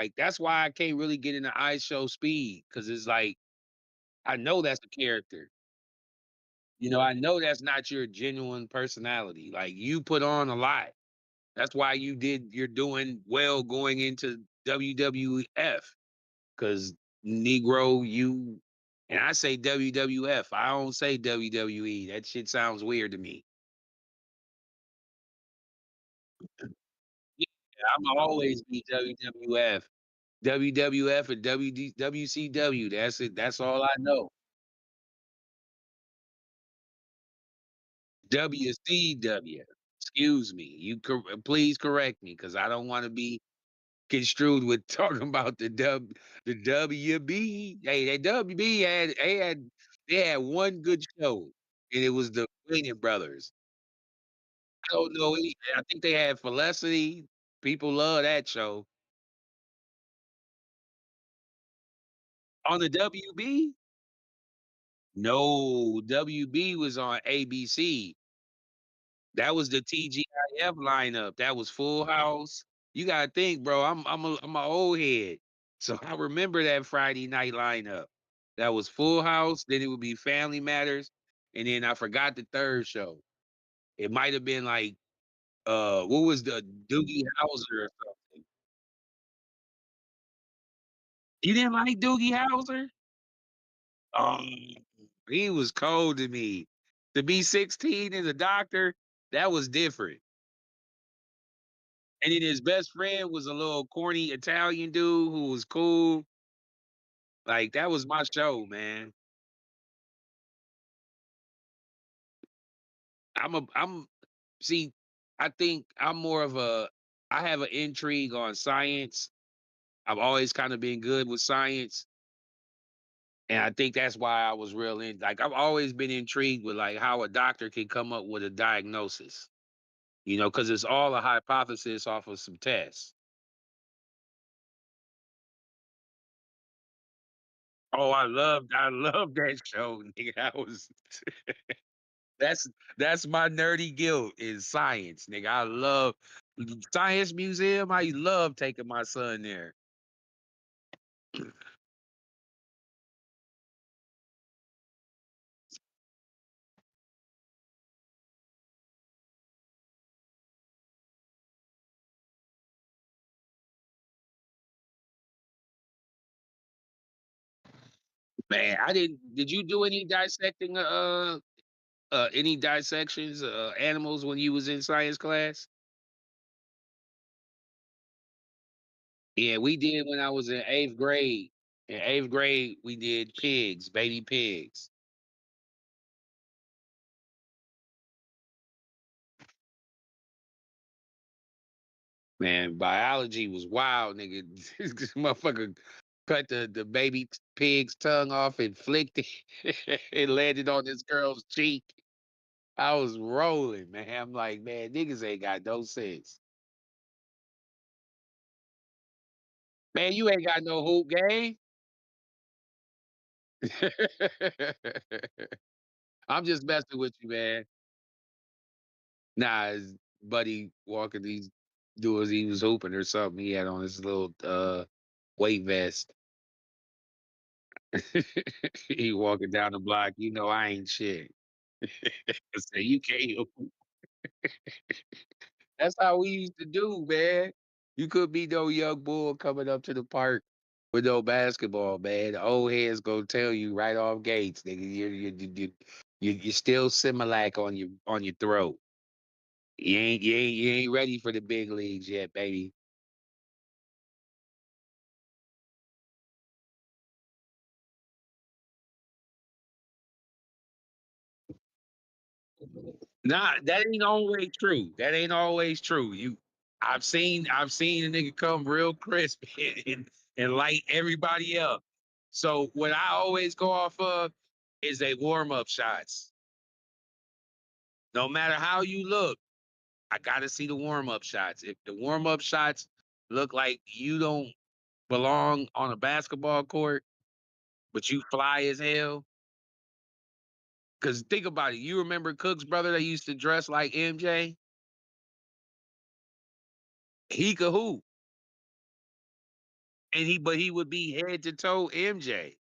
like that's why I can't really get into ice show speed because it's like I know that's a character. I know that's not your genuine personality. Like you put on a lot. That's why you're doing well going into WWF because Negro, and I say WWF. I don't say WWE. That shit sounds weird to me. Yeah, I'ma always be WWF. WWF and WCW. That's it. That's all I know. WCW. Excuse me. Please correct me because I don't want to be construed with talking about the WB. Hey, that WB they had one good show, and it was the Wayne Brothers. I don't know any. I think they had Felicity. People love that show. On the WB? No, WB was on ABC. That was the TGIF lineup. That was Full House. You gotta think, bro. I'm a old head, so I remember that Friday night lineup. That was Full House. Then it would be Family Matters, and then I forgot the third show. It might have been like what was the Doogie Howser or something. You didn't like Doogie Howser? Oh, he was cold to me. To be 16 as a doctor, that was different. And then his best friend was a little corny Italian dude who was cool. Like, that was my show, man. I'm see, I think I'm more of I have an intrigue on science. I've always kind of been good with science. And I think that's why I was real in like I've always been intrigued with like how a doctor can come up with a diagnosis, because it's all a hypothesis off of some tests. Oh, I love that show, nigga. That's that's my nerdy guilt is science, nigga. I love science museum. I love taking my son there. Man, I didn't. Did you do any dissecting? Any dissections? Animals when you was in science class? Yeah, we did when I was in eighth grade. In eighth grade, we did pigs, baby pigs. Man, biology was wild, nigga. This motherfucker cut the baby pig's tongue off and flicked it. It landed on this girl's cheek. I was rolling, man. I'm like, man, niggas ain't got no sense. Man, you ain't got no hoop game. I'm just messing with you, man. Nah, his buddy walking these doing he was hooping or something. He had on his little weight vest. He walking down the block, I ain't shit. Say you can't hoop. That's how we used to do, man. You could be no young bull coming up to the park with no basketball, man. The old heads gonna tell you right off gates, nigga. You're still Similac on your throat. You ain't ready for the big leagues yet, baby. Nah, that ain't always true. That ain't always true. I've seen a nigga come real crisp and light everybody up. So what I always go off of is they warm up shots. No matter how you look, I gotta see the warm up shots. If the warm up shots look like you don't belong on a basketball court, but you fly as hell. Cause think about it. You remember Cook's brother that used to dress like MJ? He could hoop. and he would be head to toe MJ.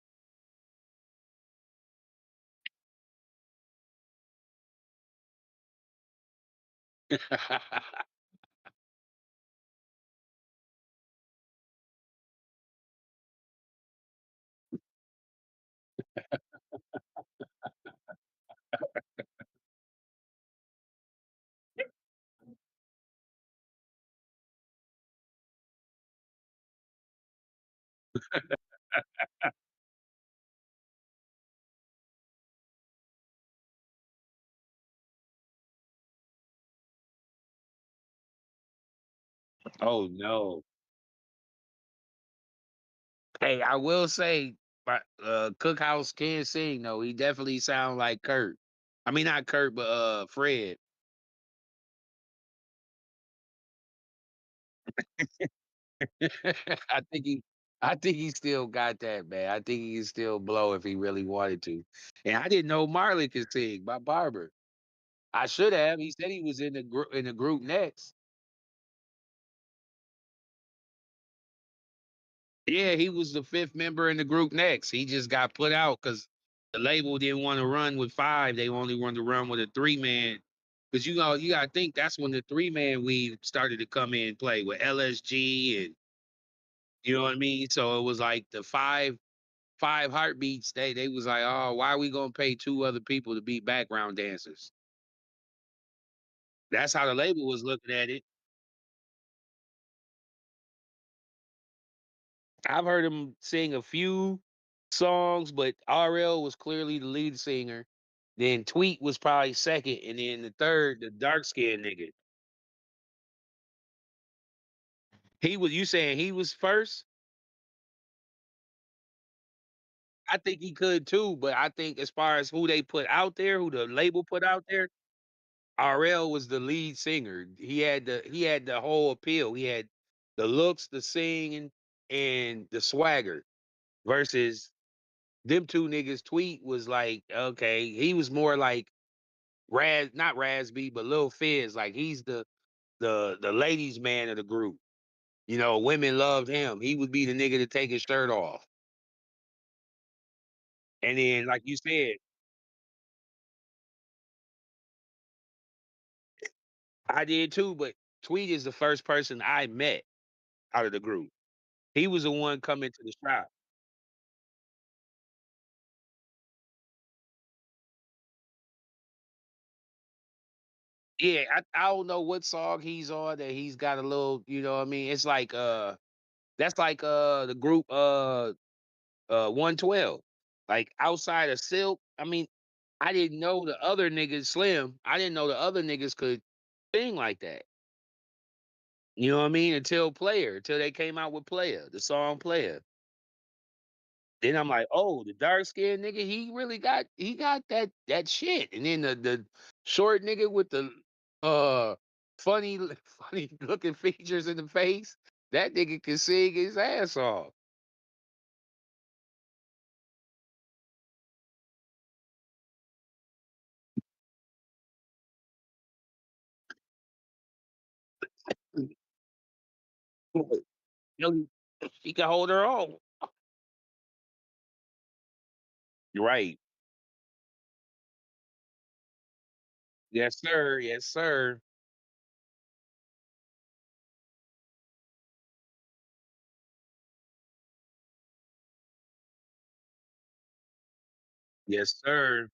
Oh no. Hey, I will say, Cookhouse can sing though. He definitely sound like Kurt. I mean, not Kurt, but Fred. I think he, I think he still got that, man. I think he can still blow if he really wanted to. And I didn't know Marley could sing by Barber. I should have. He said he was in the group next. Yeah, he was the fifth member in the group next. He just got put out because the label didn't want to run with five. They only wanted to run with a 3 man. Because you gotta think that's when the 3 man weave started to come in play with LSG and you know what I mean. So it was like the five heartbeats. They was like, oh, why are we gonna pay two other people to be background dancers? That's how the label was looking at it. I've heard him sing a few songs, but RL was clearly the lead singer. Then Tweet was probably second, and then the third, the dark skinned nigga. He was you saying he was first? I think he could too, but I think as far as who they put out there, who the label put out there, RL was the lead singer. He had the whole appeal. He had the looks, the singing, and the swagger. Versus them two niggas. Tweet was like, okay, he was more like not Rasby, but Lil Fizz. Like he's the ladies' man of the group. You know, women loved him. He would be the nigga to take his shirt off. And then, like you said, I did too, but Tweet is the first person I met out of the group. He was the one coming to the shop. Yeah, I don't know what song he's on that he's got a little, you know what I mean? It's like that's like the group 112. Like outside of Silk, I mean, I didn't know the other niggas Slim. I didn't know the other niggas could sing like that. You know what I mean? Until they came out with Player, the song Player. Then I'm like, oh, the dark skinned nigga, he got that shit. And then the short nigga with the uh funny looking features in the face, that nigga can sing his ass off. You know, she can hold her own. You're right. Yes, sir. Yes, sir. Yes, sir.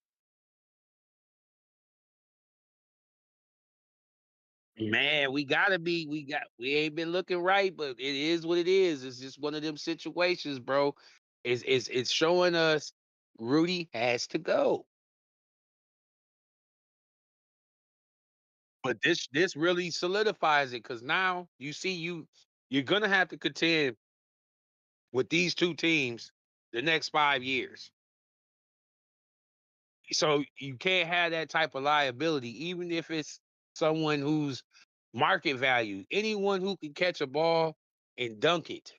Man, we ain't been looking right, but it is what it is. It's just one of them situations, bro. It's showing us Rudy has to go. But this really solidifies it because now you see you're gonna have to contend with these two teams the next 5 years. So you can't have that type of liability, even if it's someone who's market value. Anyone who can catch a ball and dunk it.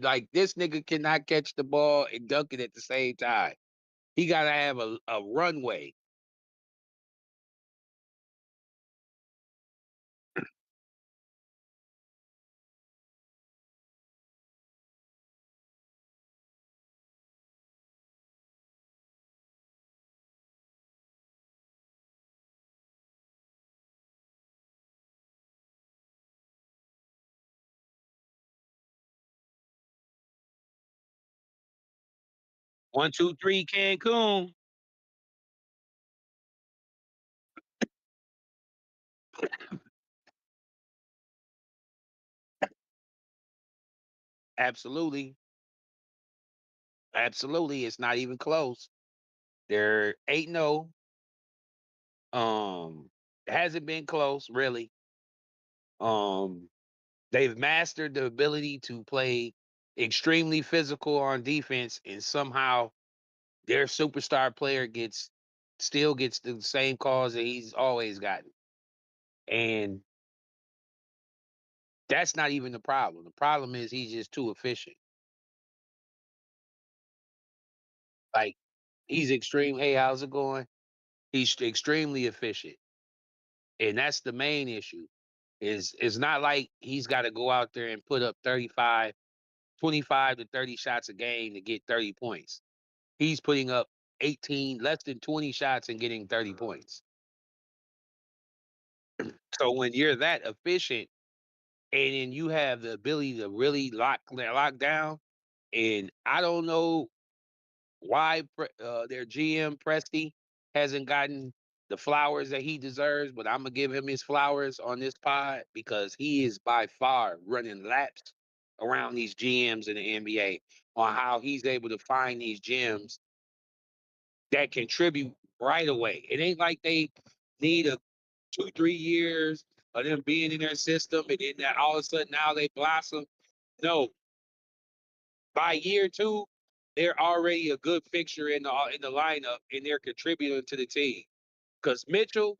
Like this nigga cannot catch the ball and dunk it at the same time. He gotta have a runway. One, two, three, Cancun. Absolutely. Absolutely. It's not even close. They're 8-0. Hasn't been close, really. Um, they've mastered the ability to play extremely physical on defense, and somehow their superstar player still gets the same calls that he's always gotten. And that's not even the problem. The problem is he's just too efficient. Like he's extreme. Hey, how's it going? He's extremely efficient. And that's the main issue. Is it's not like he's got to go out there and put up 25 to 30 shots a game to get 30 points. He's putting up 18, less than 20 shots and getting 30 points. So when you're that efficient and then you have the ability to really lock down, and I don't know why their GM Presti hasn't gotten the flowers that he deserves, but I'm gonna give him his flowers on this pod because he is by far running laps around these GMs in the NBA on how he's able to find these gems that contribute right away. It ain't like they need a 2, 3 years of them being in their system and then that all of a sudden now they blossom. No, by year two, they're already a good fixture in the lineup and they're contributing to the team. Because Mitchell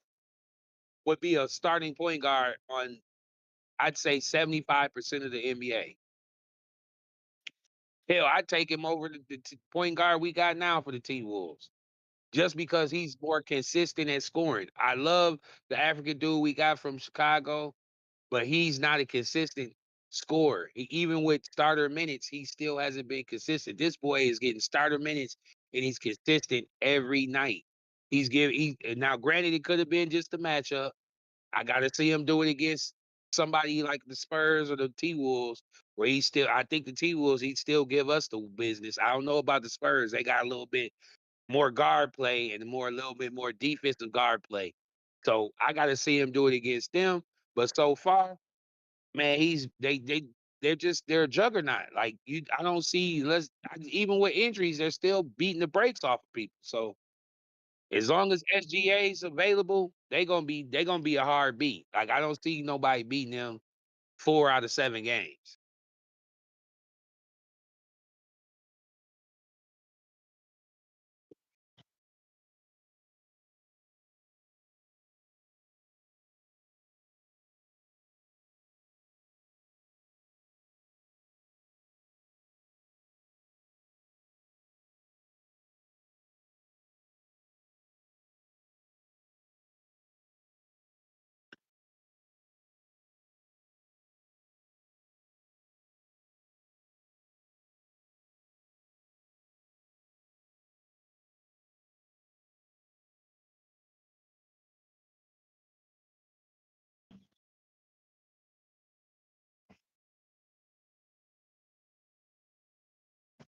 would be a starting point guard on, I'd say, 75% of the NBA. Hell, I'd take him over the point guard we got now for the T Wolves. Just because he's more consistent at scoring. I love the African dude we got from Chicago, but he's not a consistent scorer. Even with starter minutes, he still hasn't been consistent. This boy is getting starter minutes and he's consistent every night. Now granted it could have been just a matchup. I gotta see him do it against somebody like the Spurs or the T Wolves, where I think the T Wolves, he'd still give us the business. I don't know about the Spurs. They got a little bit more guard play and a little bit more defensive guard play. So I got to see him do it against them. But so far, man, they're a juggernaut. Like I don't see even with injuries, they're still beating the brakes off of people. So as long as SGA is available, they gonna be a hard beat. Like I don't see nobody beating them 4 out of 7 games.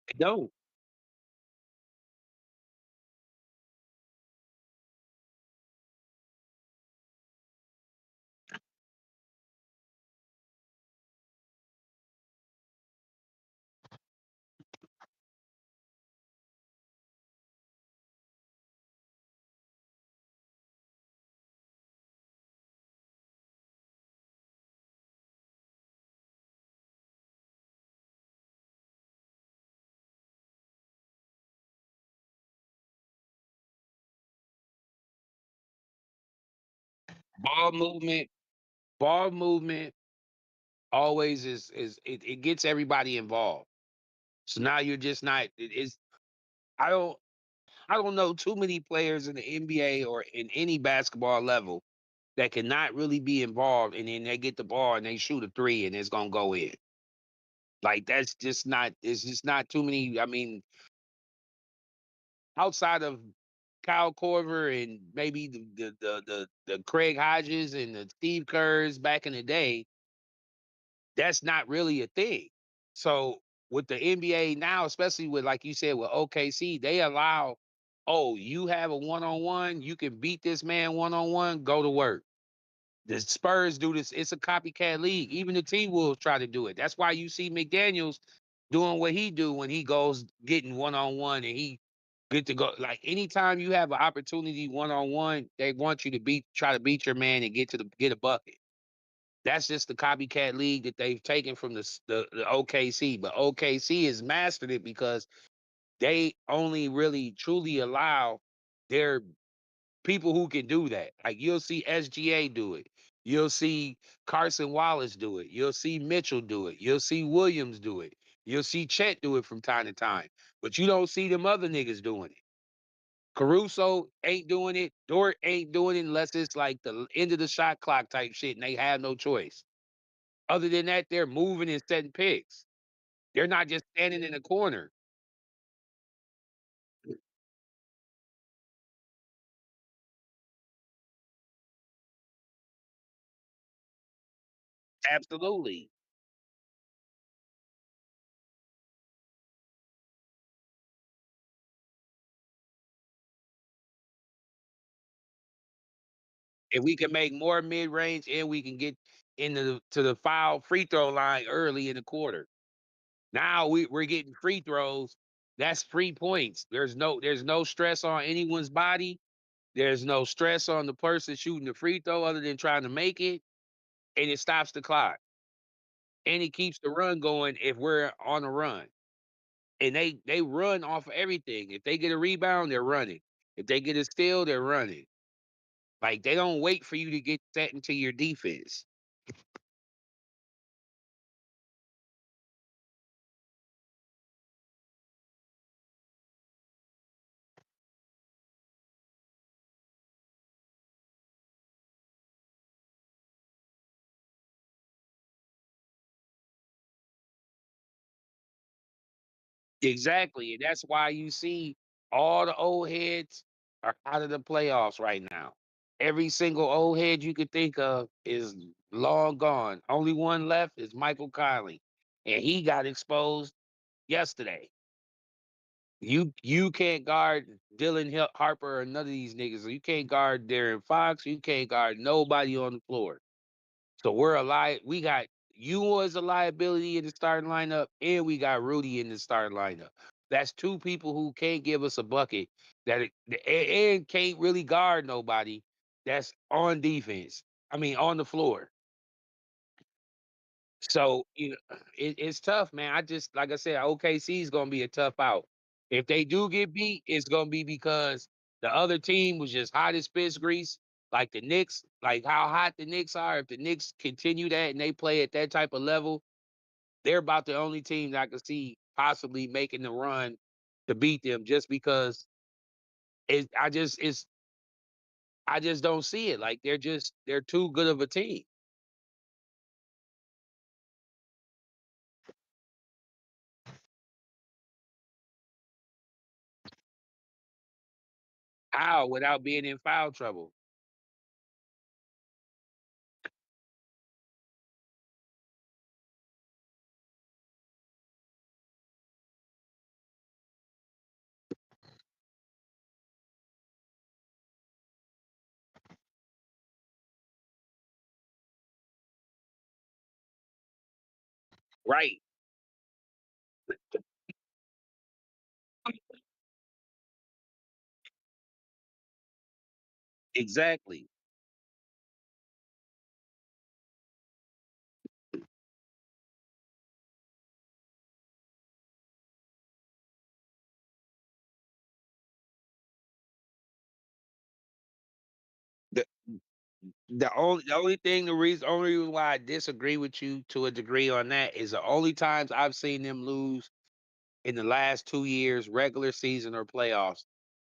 They don't. Ball movement, ball movement always it gets everybody involved. So now you're just not it is I don't I don't know too many players in the NBA or in any basketball level that cannot really be involved and then they get the ball and they shoot a three and it's gonna go in. Like that's just not it's just not too many. I mean, outside of Kyle Korver and maybe the Craig Hodges and the Steve Kerrs back in the day, that's not really a thing. So with the NBA now, especially with like you said with OKC, they allow, oh, you have a one on one, you can beat this man one on one, go to work. The Spurs do this. It's a copycat league. Even the T Wolves try to do it. That's why you see McDaniels doing what he do when he goes getting one on one and he get to go. Like anytime you have an opportunity one on one, they want you to try to beat your man and get a bucket. That's just the copycat league that they've taken from the OKC. But OKC has mastered it because they only really truly allow their people who can do that. Like you'll see SGA do it. You'll see Carson Wallace do it. You'll see Mitchell do it. You'll see Williams do it. You'll see Chet do it from time to time. But you don't see them other niggas doing it. Caruso ain't doing it. Dort ain't doing it unless it's like the end of the shot clock type shit and they have no choice. Other than that, they're moving and setting picks. They're not just standing in a corner. Absolutely. If we can make more mid range and we can get into the foul free throw line early in the quarter. Now we're getting free throws. That's free points. There's no stress on anyone's body. There's no stress on the person shooting the free throw other than trying to make it. And it stops the clock. And it keeps the run going if we're on a run. And they run off of everything. If they get a rebound, they're running. If they get a steal, they're running. Like they don't wait for you to get set into your defense. Exactly. And that's why you see all the old heads are out of the playoffs right now. Every single old head you could think of is long gone. Only one left is Michael Conley. And he got exposed yesterday. You can't guard Dylan Harper or none of these niggas. You can't guard Darren Fox. You can't guard nobody on the floor. So we're a We got you as a liability in the starting lineup, and we got Rudy in the starting lineup. That's two people who can't give us a bucket and can't really guard nobody that's on defense. I mean, on the floor. So it's tough, man. I just like I said, OKC is gonna be a tough out. If they do get beat, it's gonna be because the other team was just hot as piss grease, like the Knicks, like how hot the Knicks are. If the Knicks continue that and they play at that type of level, they're about the only team that I can see possibly making the run to beat them. Just because I just don't see it. Like they're too good of a team. How without being in foul trouble? Right. Exactly. The only reason why I disagree with you to a degree on that is the only times I've seen them lose in the last 2 years, regular season or playoffs,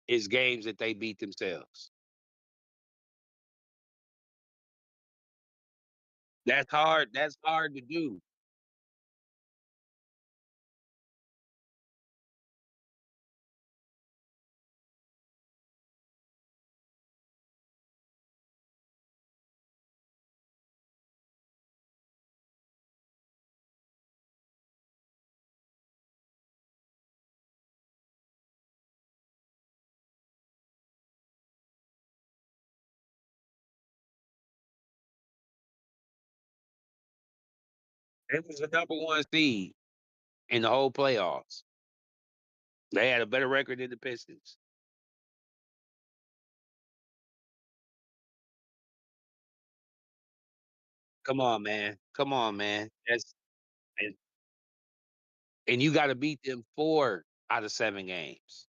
is games that they beat themselves. That's hard. That's hard to do. They was the number one seed in the whole playoffs. They had a better record than the Pistons. Come on, man. Come on, man. And, and you got to beat them 4 out of 7 games.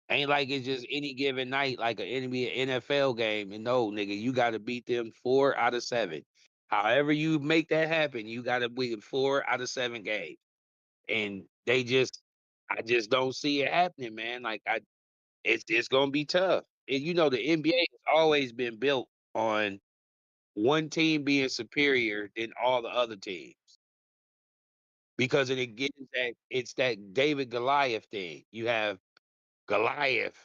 Ain't like it's just any given night like an NBA NFL game. And no, nigga, you got to beat them 4 out of 7. However you make that happen, you got to win 4 out of 7 games. And I just don't see it happening, man. It's gonna be tough. And you know, the NBA has always been built on one team being superior than all the other teams because it's that David Goliath thing. You have Goliath,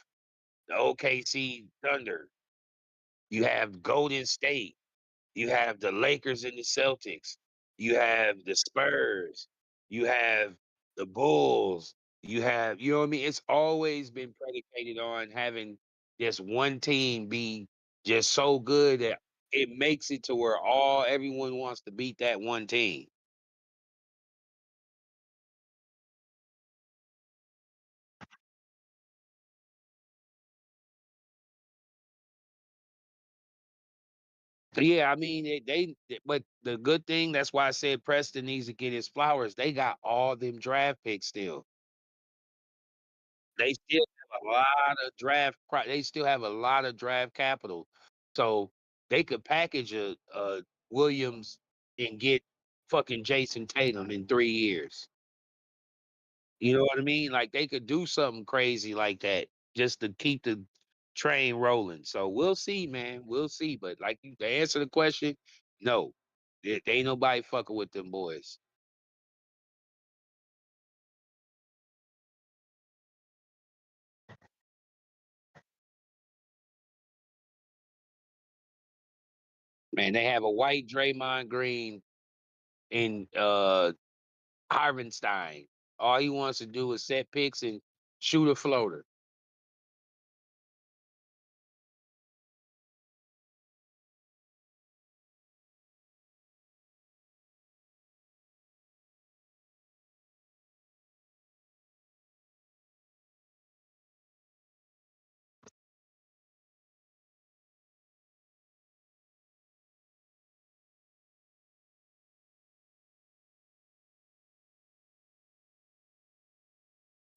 the OKC Thunder. You have Golden State. You have the Lakers and the Celtics. You have the Spurs. You have the Bulls. You know what I mean? It's always been predicated on having just one team be just so good that it makes it to where everyone wants to beat that one team. So yeah, I mean, but the good thing, that's why I said Preston needs to get his flowers. They got all them draft picks still. They still have a lot of they still have a lot of draft capital. So they could package a Williams and get fucking Jason Tatum in 3 years. You know what I mean? Like they could do something crazy like that just to keep the train rolling. So we'll see, man. We'll see. But to answer the question, no. There ain't nobody fucking with them boys. Man, they have a white Draymond Green in Harvenstein. All he wants to do is set picks and shoot a floater.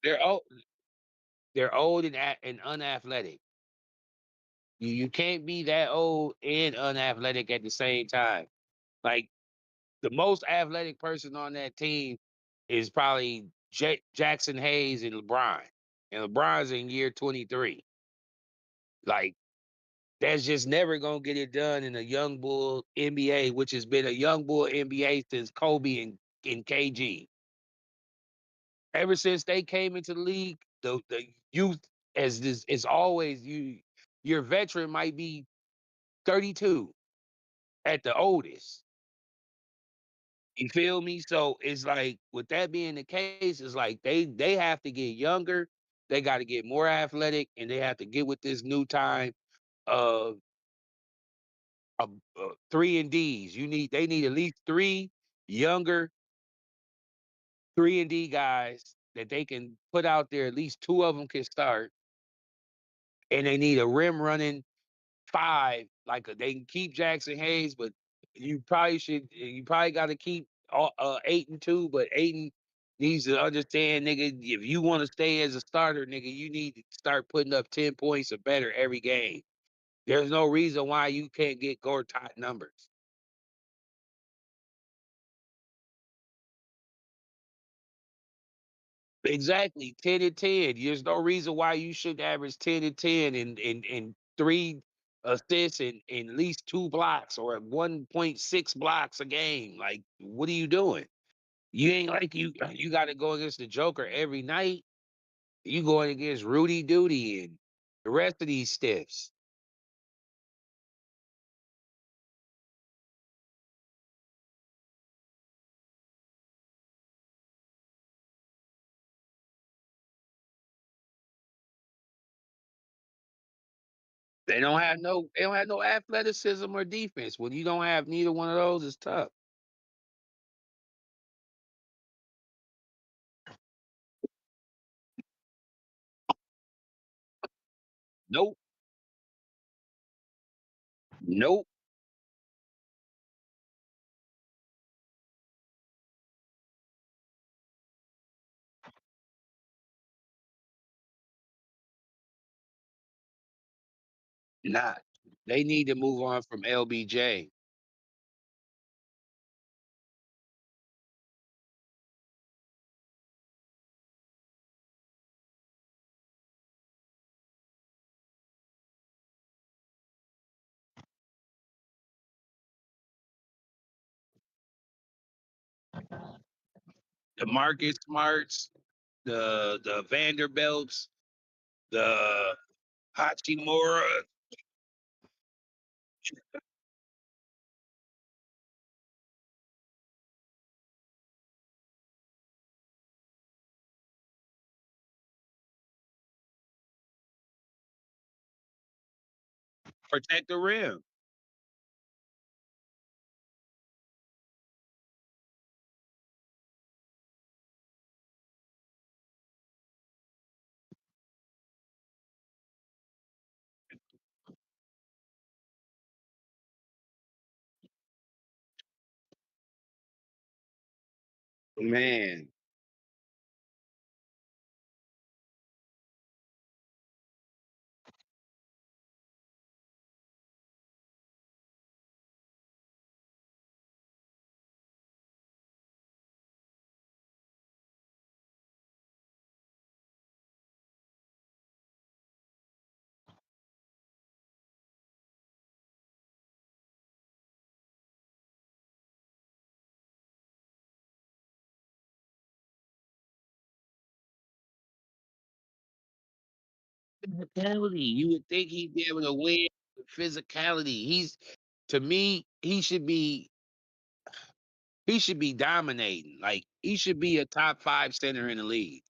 They're old. They're old and unathletic. You can't be that old and unathletic at the same time. Like the most athletic person on that team is probably Jackson Hayes and LeBron, and LeBron's in year 23. Like that's just never gonna get it done in a young bull NBA, which has been a young bull NBA since Kobe and KG. Ever since they came into the league, the youth as this is always your veteran might be 32 at the oldest. You feel me? So it's like with that being the case, it's like they have to get younger, they got to get more athletic, and they have to get with this new time of three and D's. They need at least three younger 3 and D guys that they can put out there. At least two of them can start, and they need a rim running five. They can keep Jackson Hayes, but you probably got to keep 8 and 2. But Aiden needs to understand, nigga, if you want to stay as a starter, nigga, you need to start putting up 10 points or better every game. There's no reason why you can't get Gortat numbers. Exactly, 10 and 10. There's no reason why you should average 10 and 10 and 3 assists and at least 2 blocks or 1.6 blocks a game. Like, what are you doing? You ain't like you got to go against the Joker every night. You going against Rudy Duty and the rest of these stiffs. They don't have no athleticism or defense. When you don't have neither one of those, it's tough. Nope. Nope. Not. They need to move on from LBJ. The Marcus Smarts, the Vanderbilts, the Hachimura, protect the rim. Man, physicality. You would think he'd be able to win with physicality. To me, he should be dominating. Like he should be a top five center in the league.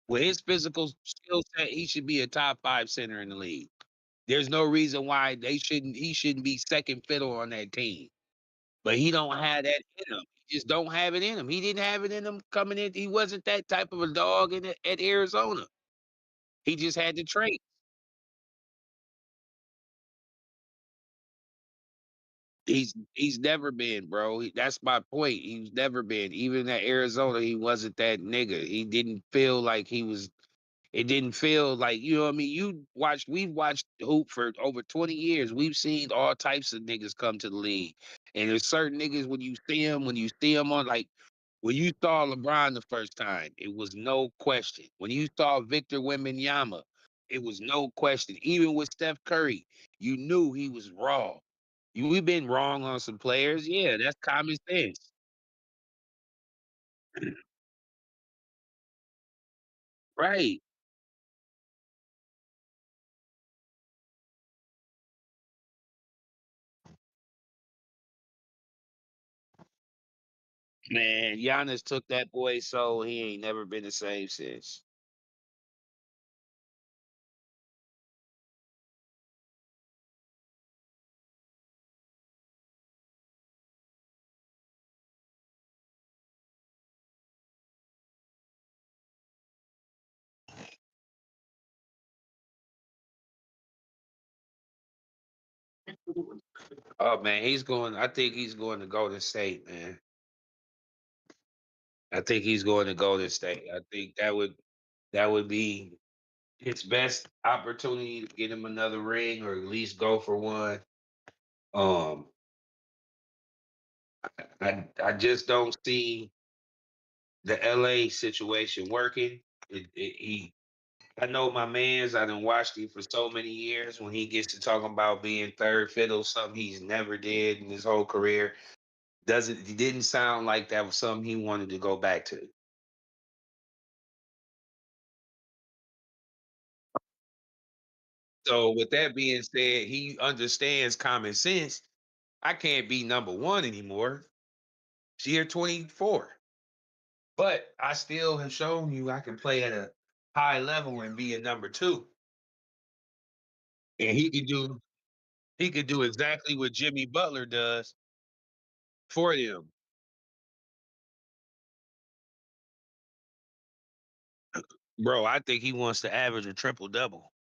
With his physical skill set, he should be a top five center in the league. There's no reason why he shouldn't be second fiddle on that team. But he don't have that in him. He just don't have it in him. He didn't have it in him coming in. He wasn't that type of a dog at Arizona. He just had the trait. He's never been, bro. That's my point. He's never been. Even at Arizona, he wasn't that nigga. He didn't feel like he was. It didn't feel like, you know what I mean? We've watched hoop for over 20 years. We've seen all types of niggas come to the league. And there's certain niggas when you see them on, like when you saw LeBron the first time, it was no question. When you saw Victor Wembanyama, it was no question. Even with Steph Curry, you knew he was raw. We've been wrong on some players. Yeah, that's common sense. Right. Man, Giannis took that boy so he ain't never been the same since. Oh man, I think he's going to Golden State, man. I think he's going to Golden State. I think that would be his best opportunity to get him another ring or at least go for one. Um, I just don't see the LA situation working. I know my man's. I done watched him for so many years. When he gets to talking about being third fiddle, something he's never did in his whole career, doesn't it didn't sound like that was something he wanted to go back to. So with that being said, he understands common sense. I can't be number one anymore. It's year 24. But I still have shown you I can play at a high level and be a number two. And he could do exactly what Jimmy Butler does for them. Bro, I think he wants to average a triple double.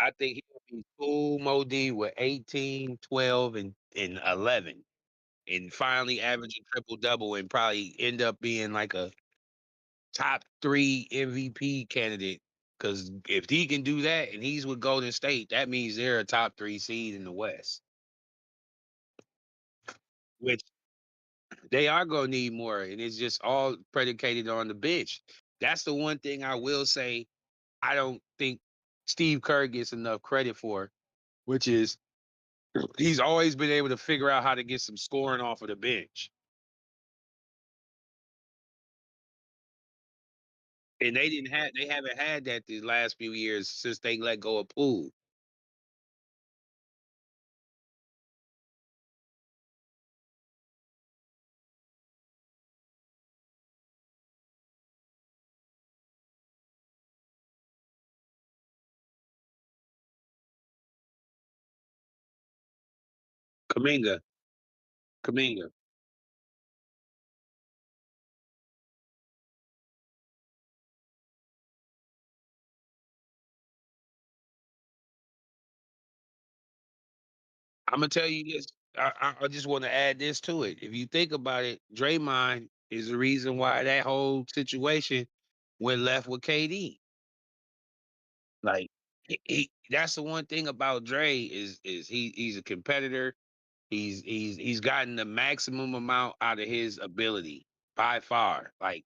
I think he'll be full Modi with 18, 12, and 11, and finally averaging triple double, and probably end up being like a top 3 MVP candidate. Because if he can do that and he's with Golden State, that means they're a top 3 seed in the West, which they are gonna need more, and it's just all predicated on the bench. That's the one thing I will say I don't think Steve Kerr gets enough credit for, which is he's always been able to figure out how to get some scoring off of the bench. And they haven't had that these last few years since they let go of Poole. Kaminga, Kaminga. I'm gonna tell you this. I just want to add this to it. If you think about it, Draymond is the reason why that whole situation went left with KD. Like that's the one thing about Dre is he's a competitor. He's gotten the maximum amount out of his ability by far. Like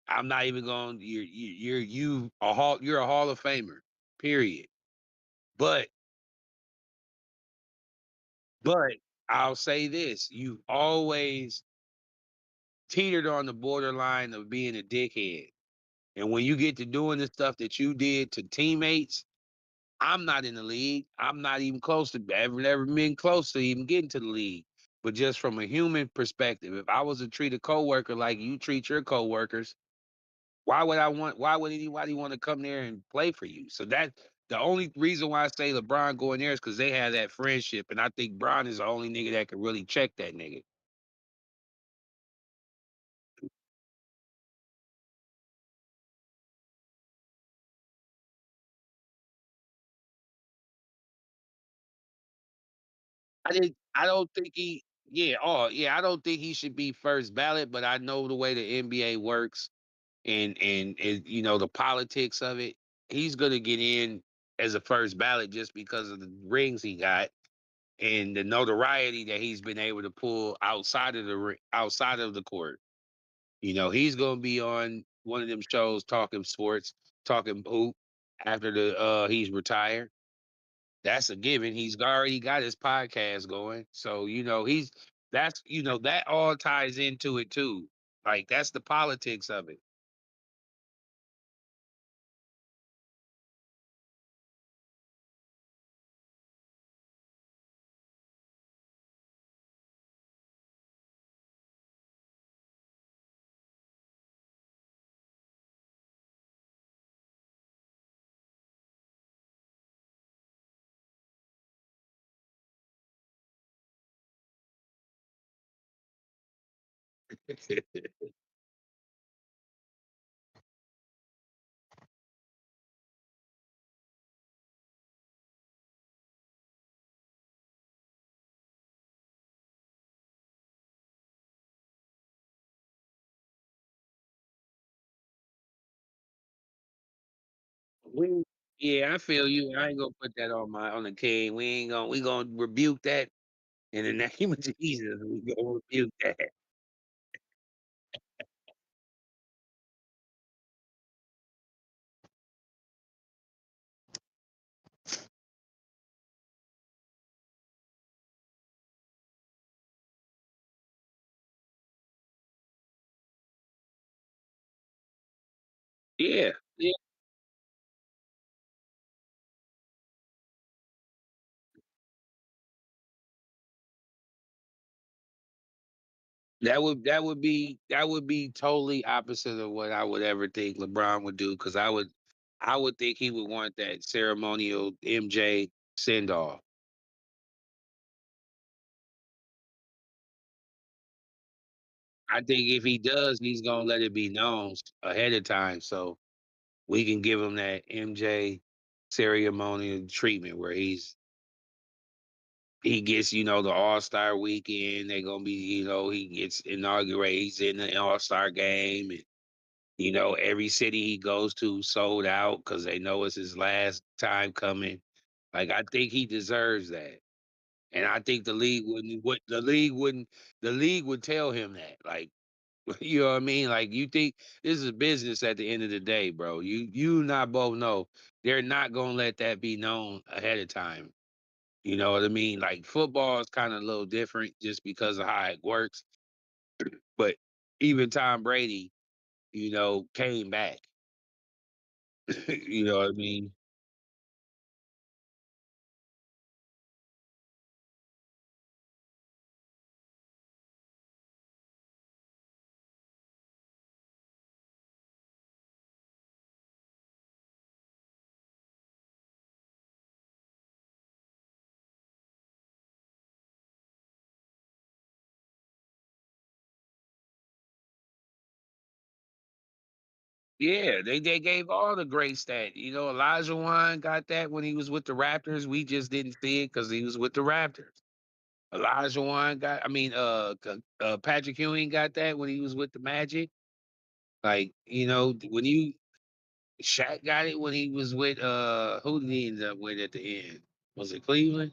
I'm not even going. You're a Hall of Famer. Period. But but I'll say this: you've always teetered on the borderline of being a dickhead. And when you get to doing the stuff that you did to teammates, I'm not in the league. I'm not even close to never been close to even getting to the league. But just from a human perspective, if I was to treat a coworker like you treat your coworkers, why would anybody want to come there and play for you? So that the only reason why I say LeBron going there is because they have that friendship. And I think Bron is the only nigga that can really check that nigga. I don't think he yeah, oh yeah, I don't think he should be first ballot, but I know the way the NBA works and you know the politics of it. He's gonna get in as a first ballot just because of the rings he got and the notoriety that he's been able to pull outside of outside of the court. You know, he's gonna be on one of them shows talking sports, talking hoop after the he's retired. That's a given. He's already got his podcast going. So, you know, that's that all ties into it too. Like that's the politics of it. we yeah, I feel you. I ain't gonna put that on the king. We gonna rebuke that in the name of Jesus. We gonna rebuke that. Yeah. Yeah. That would be totally opposite of what I would ever think LeBron would do because I would think he would want that ceremonial MJ send off. I think if he does, he's gonna let it be known ahead of time so we can give him that MJ. ceremonial treatment where he gets, the All-Star weekend. They're gonna be, he gets inaugurated. He's in the All-Star game, and every city he goes to sold out because they know it's his last time coming. Like I think he deserves that, and I think the league wouldn't. What the league would tell him that. Like you know what I mean? Like you think this is a business at the end of the day, bro. You not both know they're not gonna let that be known ahead of time. You know what I mean? Like football is kind of a little different just because of how it works. But even Tom Brady, came back. You know what I mean? Yeah, they gave all the great stat. Elijah Wan got that when he was with the Raptors. We just didn't see it because he was with the Raptors. Elijah Wan got, I mean, Patrick Ewing got that when he was with the Magic. Like, when Shaq got it when he was with, who did he end up with at the end? Was it Cleveland?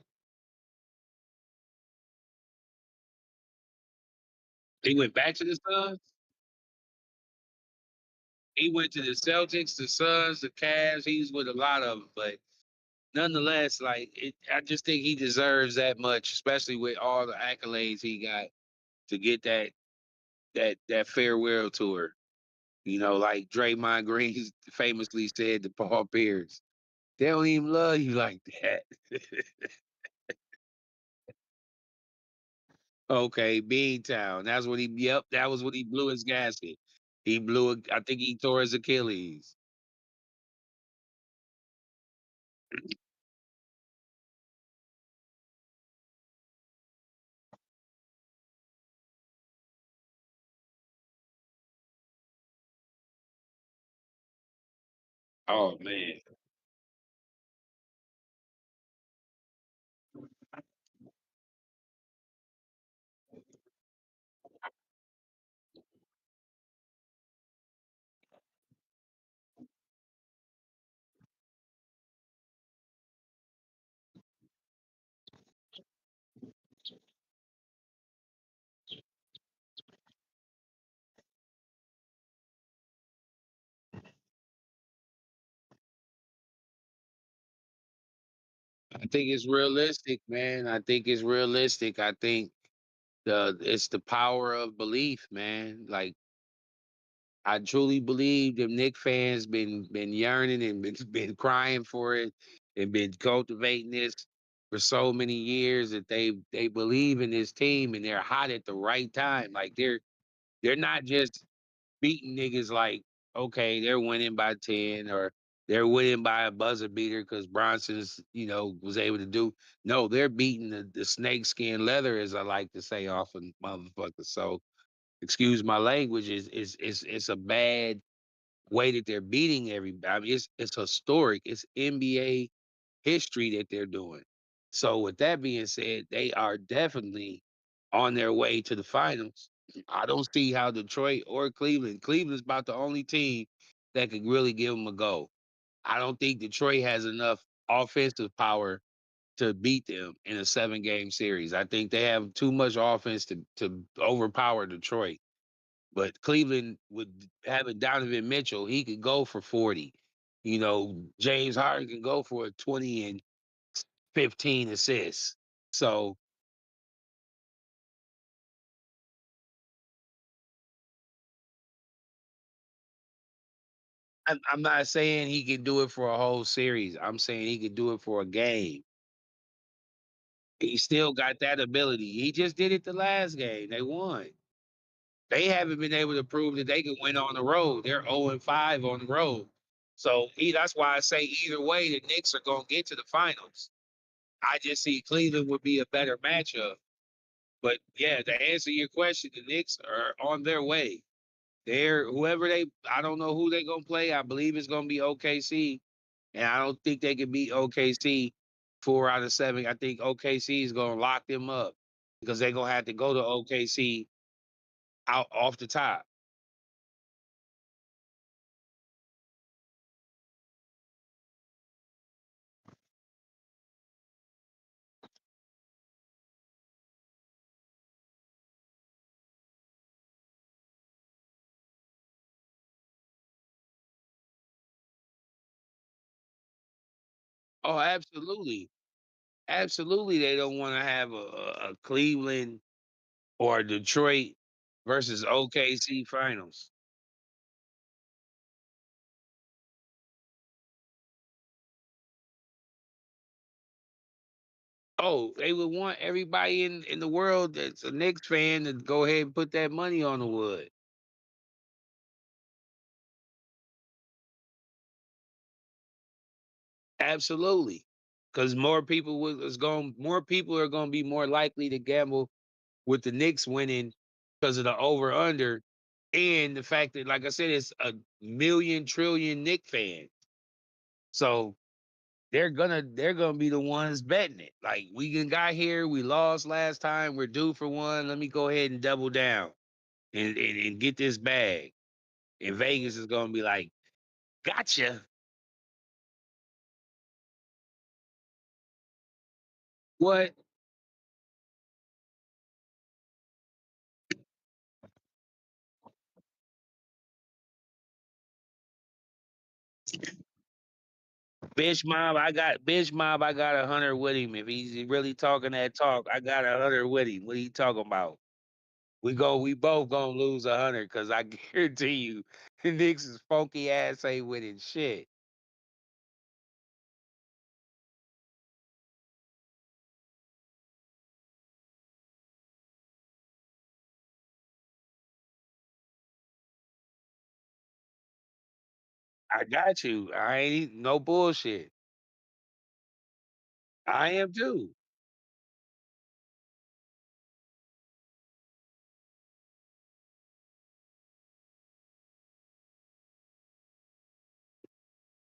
He went back to the Suns. He went to the Celtics, the Suns, the Cavs. He's with a lot of them, but nonetheless, like I just think he deserves that much, especially with all the accolades he got to get that farewell tour. Like Draymond Green famously said to Paul Pierce, "They don't even love you like that." Okay, Beantown. That's what he. Yep, that was what he blew his gasket. He blew it. I think he tore his Achilles. Oh man, I think it's realistic, man. I think it's realistic. I think it's the power of belief, man. Like I truly believe them Nick fans been yearning and been crying for it and been cultivating this for so many years that they believe in this team and they're hot at the right time. Like they're not just beating niggas like okay they're winning by 10 or they're winning by a buzzer beater because Bronson's was able to do. No, they're beating the snake skin leather as I like to say off of motherfuckers. So excuse my language, it's a bad way that they're beating everybody. I mean, it's historic. It's NBA history that they're doing. So with that being said, they are definitely on their way to the finals. I don't see how Detroit or Cleveland. Cleveland's about the only team that could really give them a go. I don't think Detroit has enough offensive power to beat them in a 7-game series. I think they have too much offense to overpower Detroit. But Cleveland would having Donovan Mitchell, he could go for 40. James Harden can go for a 20 and 15 assists. So I'm not saying he can do it for a whole series. I'm saying he could do it for a game. He still got that ability. He just did it the last game. They won. They haven't been able to prove that they can win on the road. They're 0-5 on the road. So that's why I say either way, the Knicks are gonna get to the finals. I just see Cleveland would be a better matchup. But yeah, to answer your question, the Knicks are on their way. They're whoever I don't know who they're gonna play. I believe it's gonna be OKC. and I don't think they can beat OKC 4 out of 7. I think OKC is gonna lock them up because they're gonna have to go to OKC out off the top. Oh, absolutely. Absolutely, they don't want to have a Cleveland or Detroit versus OKC finals. Oh, they would want everybody in the world that's a Knicks fan to go ahead and put that money on the wood. Absolutely, because more people are going to be more likely to gamble with the Knicks winning because of the over under and the fact that, like I said, it's a million trillion Knick fans. So they're gonna be the ones betting it. Like we got here, we lost last time, we're due for one. Let me go ahead and double down and get this bag. And Vegas is gonna be like, gotcha. What? Bitch mob, I got 100 with him. If he's really talking that talk, I got 100 with him. What are you talking about? We both gonna lose 100 because I guarantee you, the Knicks' funky ass ain't winning shit. I got you. I ain't no bullshit. I am too.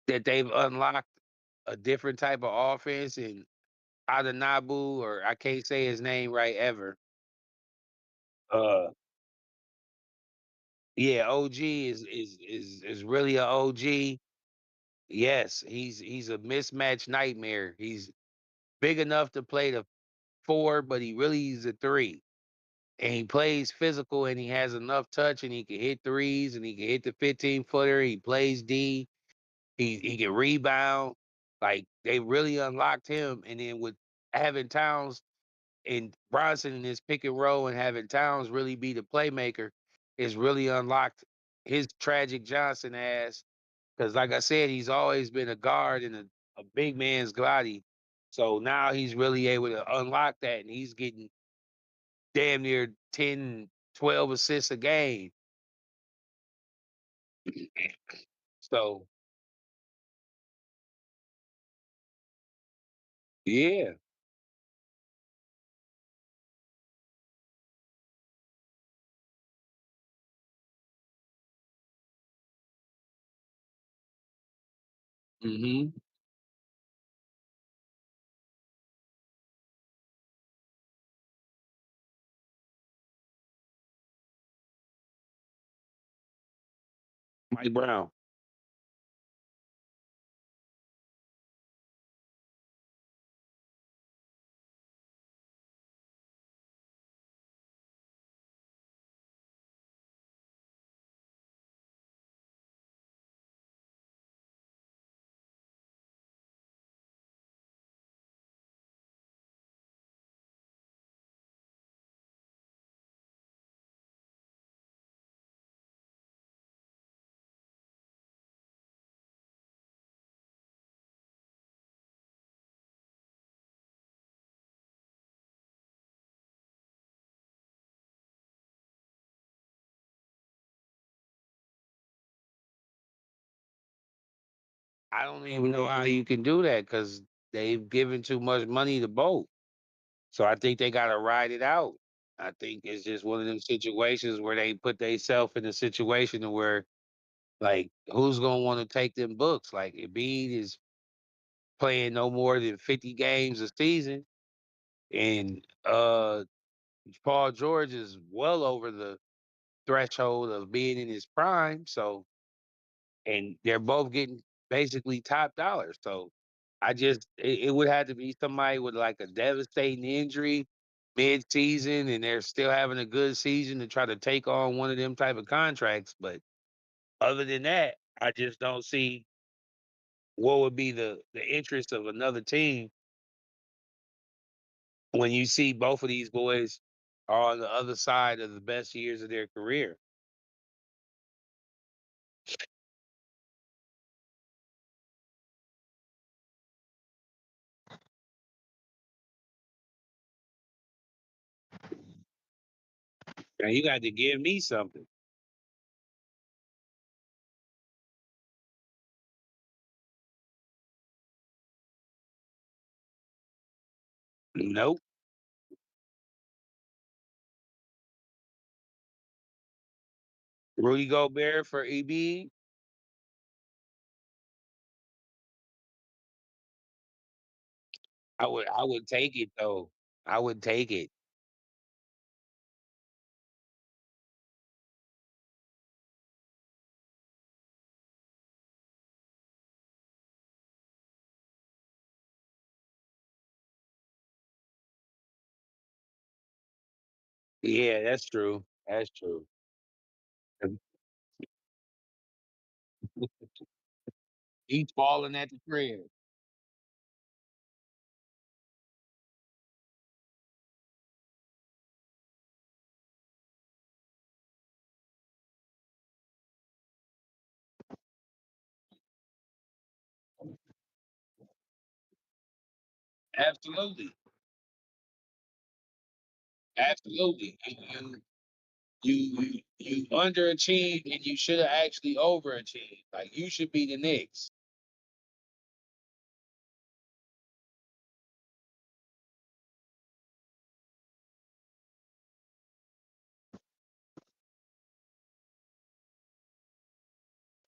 That they've unlocked a different type of offense and Adanabu, or I can't say his name right ever. Uh, yeah, OG is really a OG. Yes, he's a mismatch nightmare. He's big enough to play the four, but he really is a three. And he plays physical and he has enough touch and he can hit threes and he can hit the 15 footer. He plays D. He can rebound. Like they really unlocked him. And then with having Towns and Bronson in his pick and roll and having Towns really be the playmaker is really unlocked his tragic Johnson ass. Because like I said, he's always been a guard and a big man's body. So now he's really able to unlock that and he's getting damn near 10, 12 assists a game. So yeah. Hmm. Mike Brown. I don't even know how you can do that because they've given too much money to both. So I think they got to ride it out. I think it's just one of them situations where they put themselves in a situation to where Like, who's gonna want to take them books? Like, Embiid is playing no more than 50 games a season, and Paul George is well over the threshold of being in his prime. So, and they're both getting basically top dollar. So, it would have to be somebody with like a devastating injury mid-season, and they're still having a good season to try to take on one of them type of contracts. But other than that, I just don't see what would be the interest of another team when you see both of these boys are on the other side of the best years of their career. Now you got to give me something. Nope. Rudy Gobert for EB. I would take it though. I would take it. Yeah, that's true. That's true. He's falling at the crib. Absolutely. Absolutely. You underachieved and you should have actually overachieved. Like you should be the Knicks.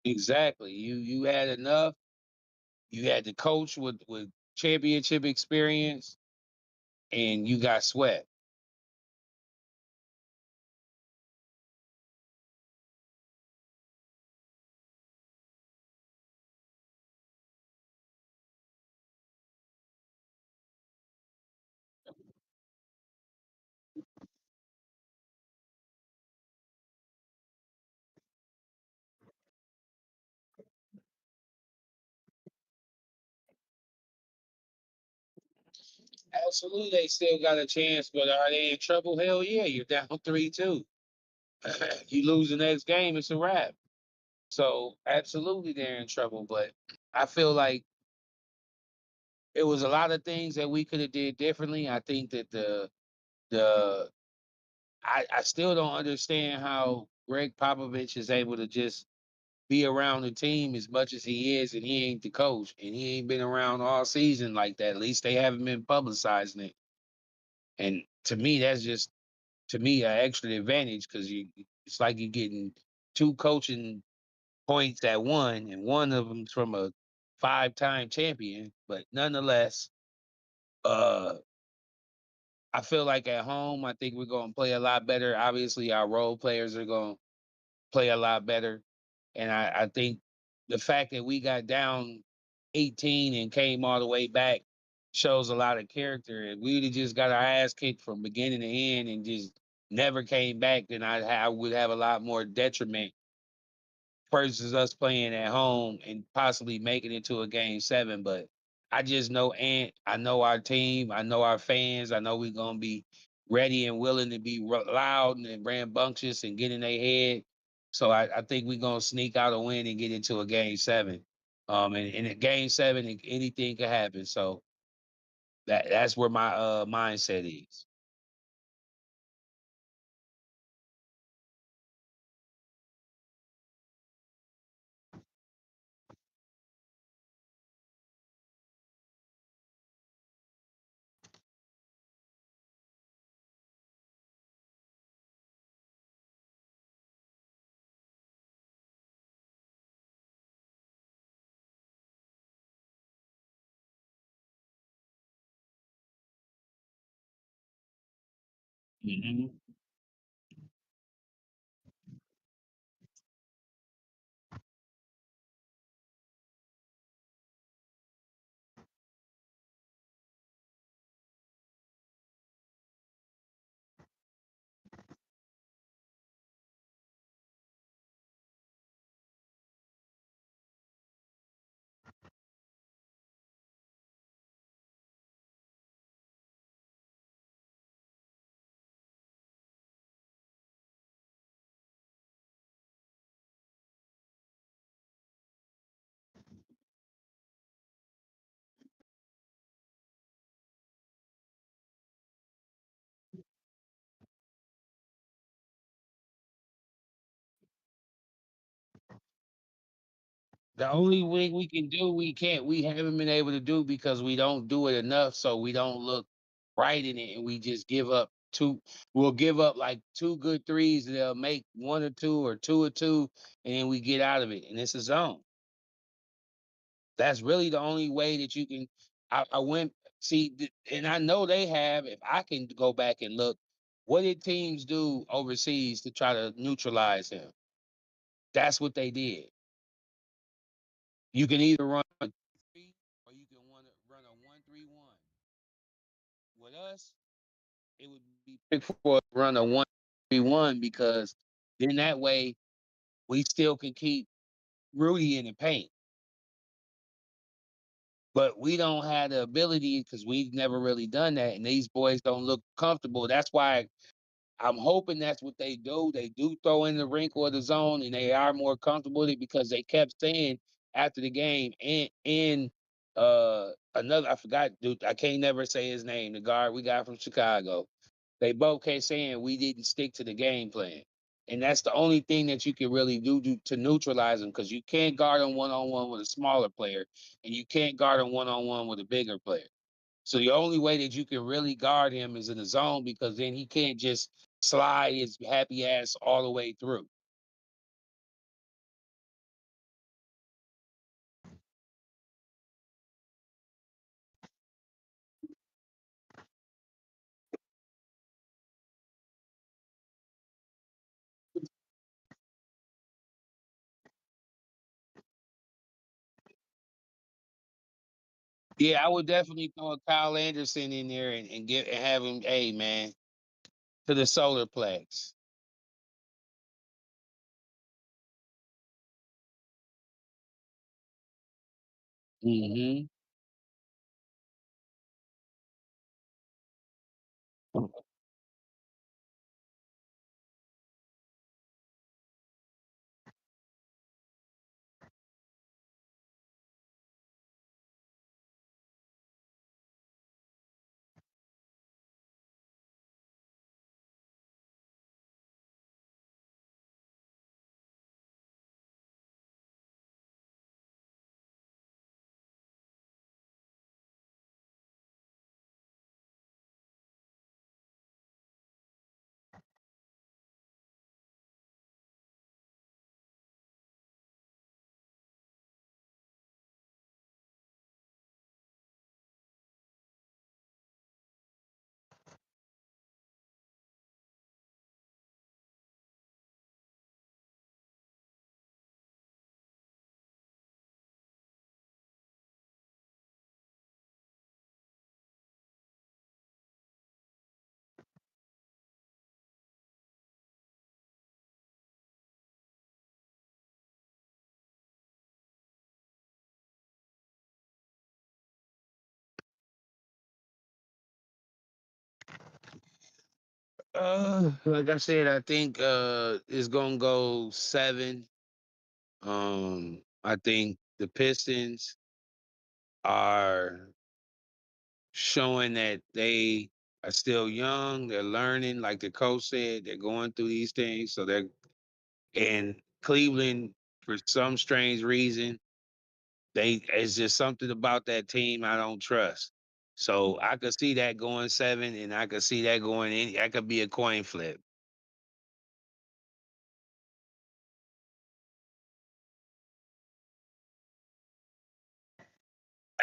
Exactly. You had enough. You had the coach with championship experience, and you got swept. Absolutely, they still got a chance, but are they in trouble? Hell yeah, you're down 3-2. You lose the next game, it's a wrap. So absolutely, they're in trouble. But I feel like it was a lot of things that we could have did differently. I think that the I still don't understand how Greg Popovich is able to just be around the team as much as he is, and he ain't the coach, and he ain't been around all season like that. At least they haven't been publicizing it. And to me, that's just to me an extra advantage because it's like you're getting two coaching points at one, and one of them's from a five-time champion. But nonetheless, uh, I feel like at home, I think we're going to play a lot better. Obviously, our role players are going to play a lot better, and I think the fact that we got down 18 and came all the way back shows a lot of character. If we'd have just got our ass kicked from beginning to end and just never came back, then I would have a lot more detriment versus us playing at home and possibly making it to a game seven. But I just know Ant, I know our team, I know our fans, I know we're gonna be ready and willing to be loud and rambunctious and get in their head. So I think we're gonna sneak out a win and get into a game seven. And in game seven, anything could happen. So that's where my mindset is. Mhm. The only thing we can do, we haven't been able to do because we don't do it enough, so we don't look right in it, and we just give up two. We'll give up like two good threes, and they'll make one or two or two, and then we get out of it, and it's a zone. That's really the only way that you can. I went and I know they have. If I can go back and look, what did teams do overseas to try to neutralize him? That's what they did. You can either run a three or you can run a 1-3-1. With us, it would be pick for run a 1-3-1 because then that way we still can keep Rudy in the paint. But we don't have the ability because we've never really done that, and these boys don't look comfortable. That's why I'm hoping that's what they do. They do throw in the wrinkle of the zone, and they are more comfortable with it because they kept saying after the game and another I forgot dude I can't never say his name. The guard we got from Chicago. They both kept saying we didn't stick to the game plan, and that's the only thing that you can really do to neutralize them because you can't guard them one on one with a smaller player, and you can't guard them one on one with a bigger player. So the only way that you can really guard him is in the zone because then he can't just slide his happy ass all the way through. Yeah, I would definitely throw a Kyle Anderson in there and get and have him, hey man, to the solar plex. Hmm. Like I said, I think it's gonna go 7. I think the Pistons are showing that they are still young. They're learning, like the coach said, they're going through these things. So they're and Cleveland, for some strange reason, they it's just something about that team I don't trust. So I could see that going 7, and I could see that going any. That could be a coin flip.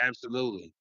Absolutely.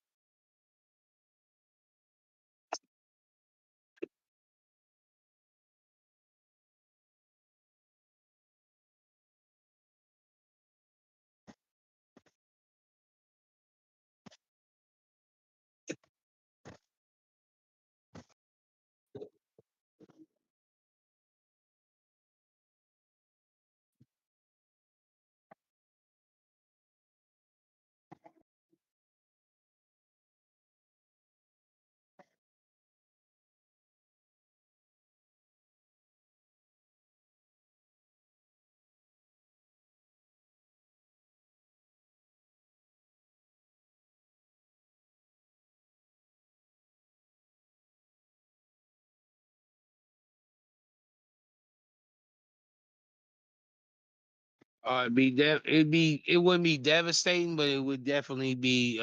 it wouldn't be devastating, but it would definitely be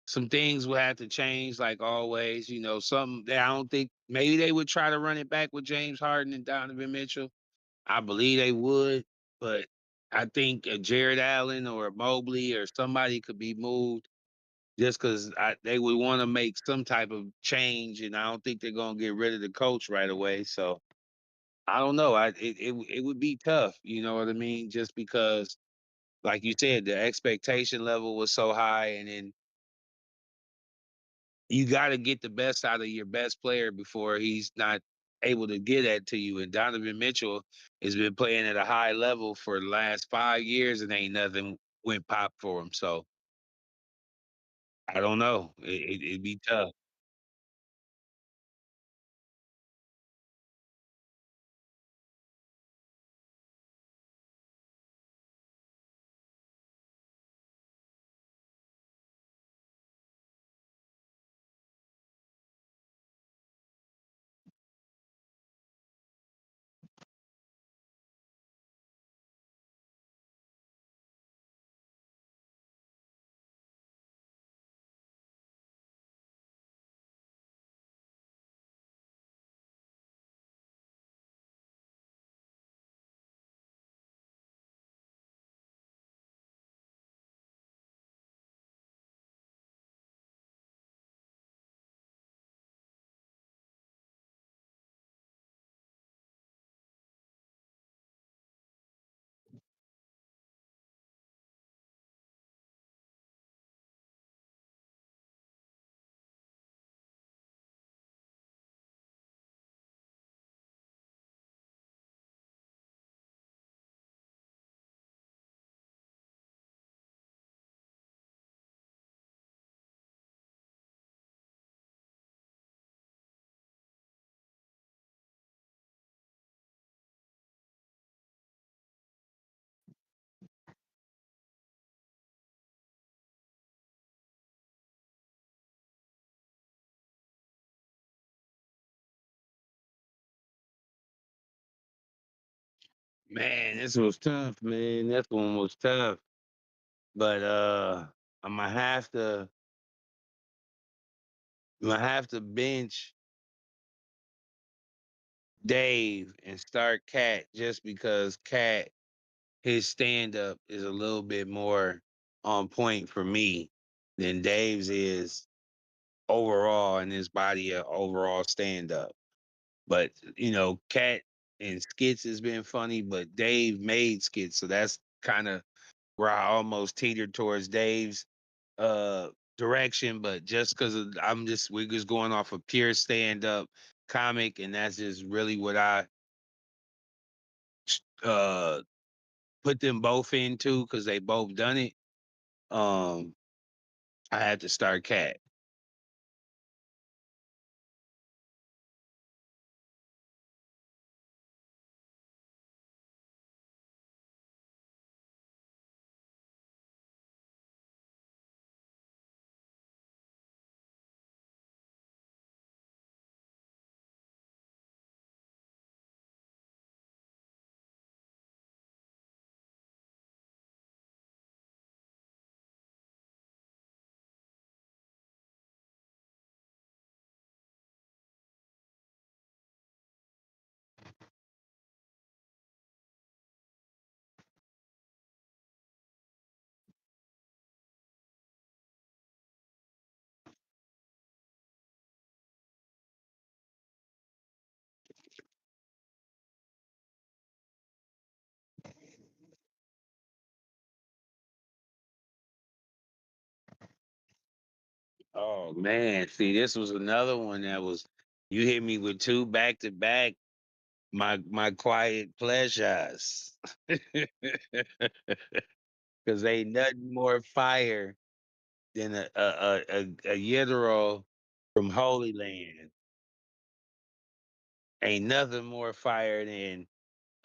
some things would have to change, like always. You know, some that I don't think maybe they would try to run it back with James Harden and Donovan Mitchell. I believe they would, but I think Jared Allen or Mobley or somebody could be moved just because they would want to make some type of change, and I don't think they're gonna get rid of the coach right away. So I don't know. It would be tough. You know what I mean? Just because, like you said, the expectation level was so high, and then you got to get the best out of your best player before he's not able to get that to you. And Donovan Mitchell has been playing at a high level for the last 5 years, and ain't nothing went pop for him. So I don't know. It'd be tough. Man, this was tough, man. This one was tough. But I'm gonna have to bench Dave and start Cat just because Cat his stand up is a little bit more on point for me than Dave's is overall in his body of overall stand up. But you know, Cat and skits has been funny, but Dave made skits, so that's kind of where I almost teetered towards Dave's uh direction. But just because we're just going off of pure stand up comic, and that's just really what I uh put them both into because they both done it. Um, I had to start Cat. Oh man, see, this was another one that was you hit me with two back to back. My quiet pleasures, because ain't nothing more fire than a Yidro from Holy Land. Ain't nothing more fire than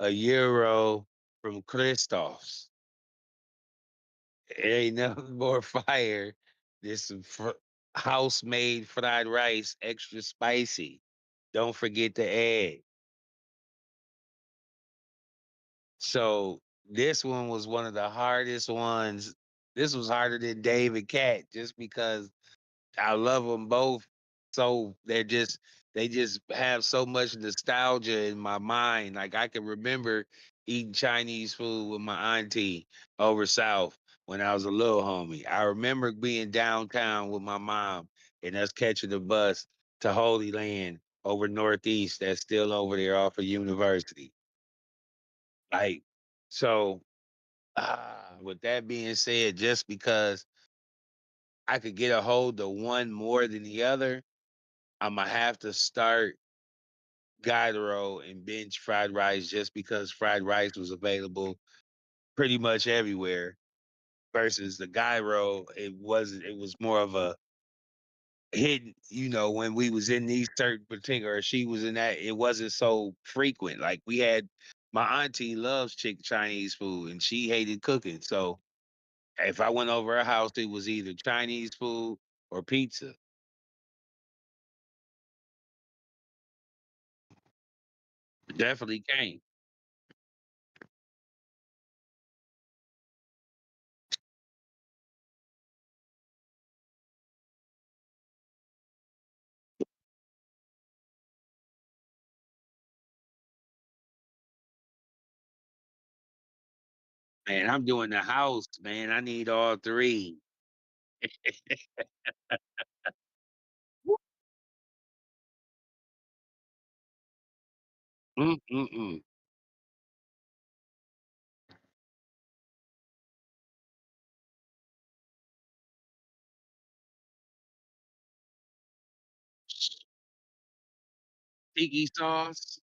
a Euro from Christoph's. It ain't nothing more fire than some house made fried rice, extra spicy. Don't forget the egg. So this one was one of the hardest ones. This was harder than Dave and Cat just because I love them both. So they just have so much nostalgia in my mind. Like I can remember eating Chinese food with my auntie over south when I was a little homie. I remember being downtown with my mom and us catching the bus to Holy Land over northeast that's still over there off of University. Like so with that being said, just because I could get a hold of one more than the other, Imma have to start gyro and binge fried rice just because fried rice was available pretty much everywhere versus the gyro, it was more of a hidden, when we was in these certain particular she was in that, it wasn't so frequent. Like we had my auntie loves Chinese food and she hated cooking. So if I went over her house, it was either Chinese food or pizza. Definitely came. Man, I'm doing the house, man. I need all 3. Mm. Tiki sauce.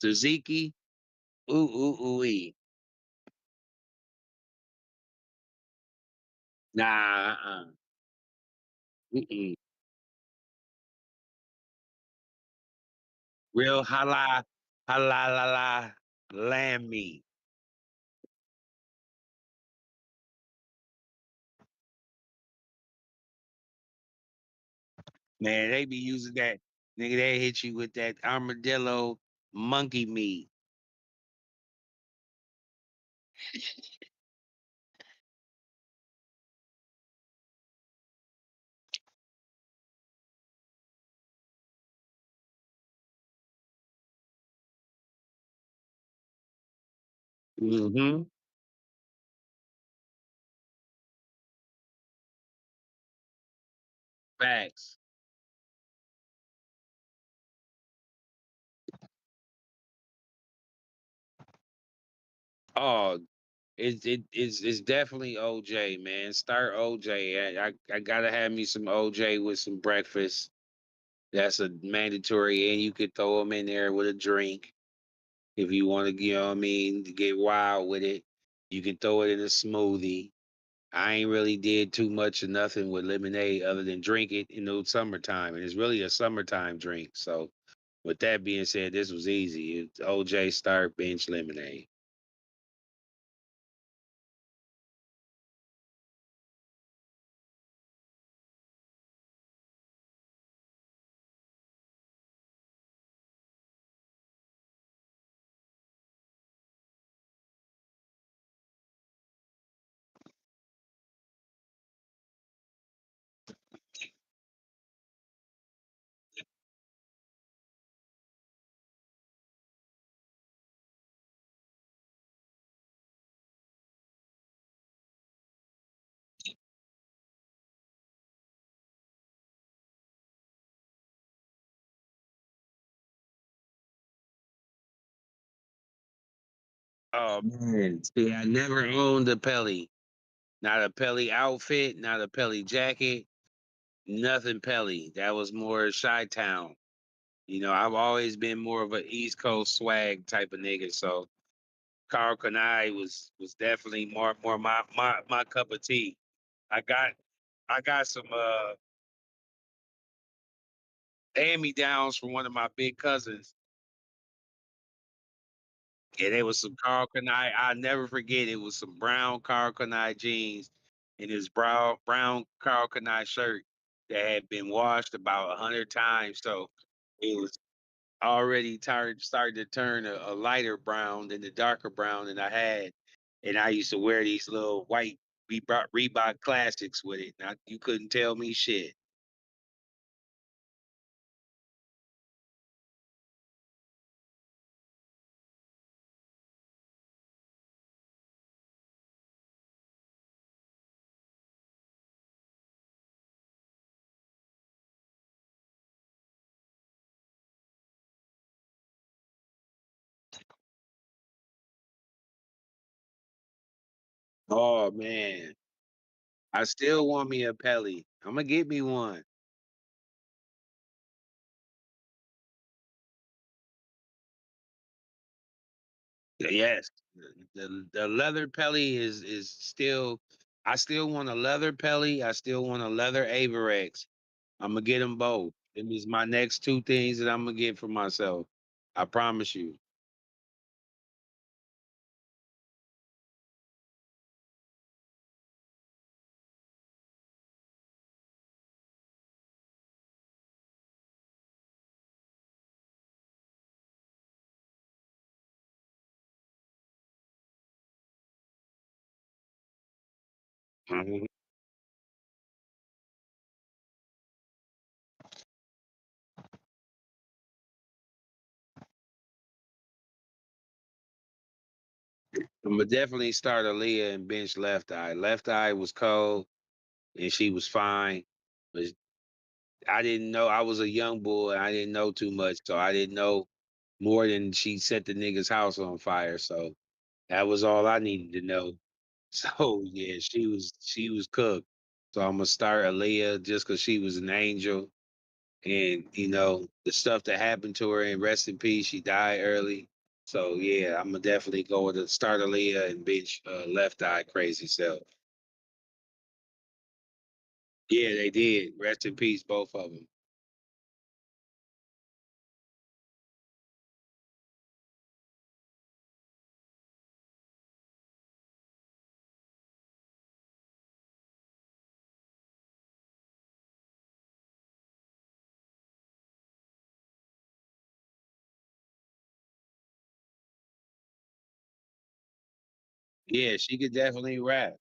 Tzatziki. Ooh-ee. Nah, Mm-mm. Real halal lamb meat. Man, they be using that nigga, they hit you with that armadillo monkey meat. Mhm. Facts. Oh, it's definitely OJ, man. Start OJ. I gotta have me some OJ with some breakfast. That's a mandatory, and you could throw them in there with a drink if you want to. You know what I mean? To get wild with it, you can throw it in a smoothie. I ain't really did too much of nothing with lemonade other than drink it in the summertime, and it's really a summertime drink. So, with that being said, this was easy. It's OJ Start Bench Lemonade. Oh man, see, I never owned a Pelly. Not a Pelly outfit, not a Pelly jacket, nothing Pelly. That was more Chi Town. I've always been more of an East Coast swag type of nigga. So Carl Kanai was definitely more my cup of tea. I got I got some hand me downs from one of my big cousins. And it was some Carl Kanai. I'll never forget it was some brown Carl Kanai jeans and his brown Carl Kanai shirt that had been washed about 100 times. So it was already started to turn a lighter brown than the darker brown that I had, and I used to wear these little white Reebok classics with it. Now, you couldn't tell me shit. Oh man, I still want me a Pelly. I'm gonna get me one. Yes, the leather Pelly is still. I still want a leather Pelly. I still want a leather Averex. I'm gonna get them both. Them is my next two things that I'm gonna get for myself. I promise you. Mhm. I'm gonna definitely start Aaliyah and bench left eye. Left eye was cold and she was fine, but I didn't know. I was a young boy. I didn't know too much, so I didn't know more than she set the nigga's house on fire. So that was all I needed to know. So yeah, she was cooked. So I'm gonna start Aaliyah just because she was an angel, and the stuff that happened to her. And rest in peace, she died early. So yeah, I'm gonna definitely go with the start Aaliyah and bench left eye crazy self. Yeah, they did. Rest in peace, both of them. Yeah, she could definitely rap.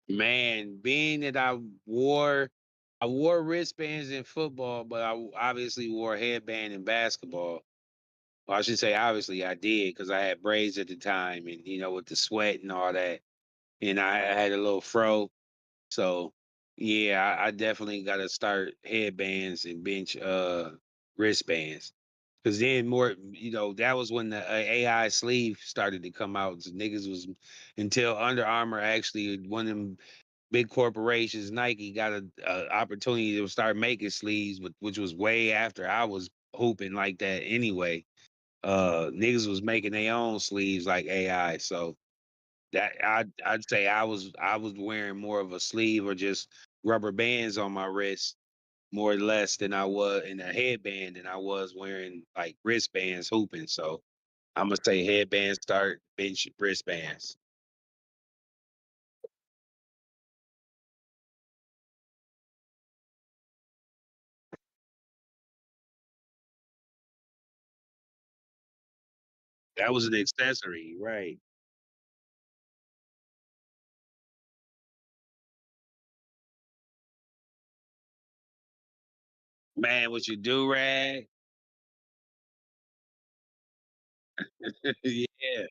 Man, being that I wore wristbands in football, but I obviously wore a headband in basketball. Well, I should say obviously I did because I had braids at the time, and with the sweat and all that, and I had a little fro. So yeah, I definitely got to start headbands and bench wristbands. Cause then that was when the AI sleeve started to come out. So niggas was until Under Armour actually one of them big corporations, Nike got a opportunity to start making sleeves, which was way after I was hooping like that anyway. Niggas was making their own sleeves like AI. So that I'd say I was wearing more of a sleeve or just rubber bands on my wrist more or less than I was in a headband than I was wearing like wristbands hooping. So I'm gonna say headbands start bench wristbands. That was an accessory, right? Man, what you do rag? Yeah,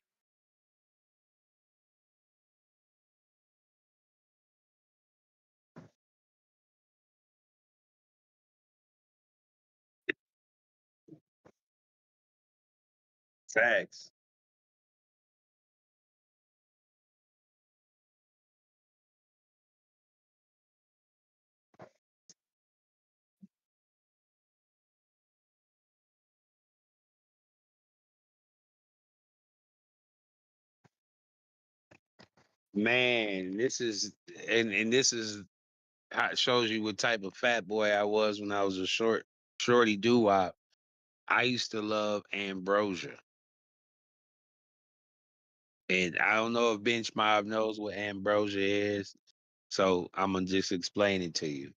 facts. Man, this is how it shows you what type of fat boy I was when I was a short. Shorty doo wop. I used to love ambrosia. And I don't know if Bench Mob knows what ambrosia is. So I'm gonna just explain it to you.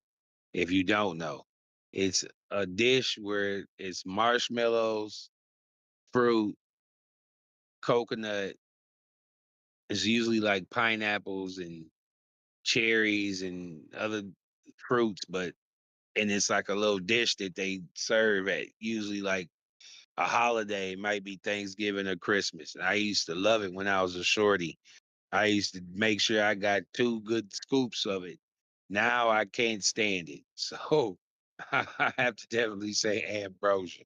If you don't know, it's a dish where it's marshmallows, fruit, coconut. It's usually like pineapples and cherries and other fruits, but and it's like a little dish that they serve at usually like a holiday, might be Thanksgiving or Christmas. And I used to love it when I was a shorty. I used to make sure I got two good scoops of it. Now I can't stand it. So I have to definitely say ambrosia.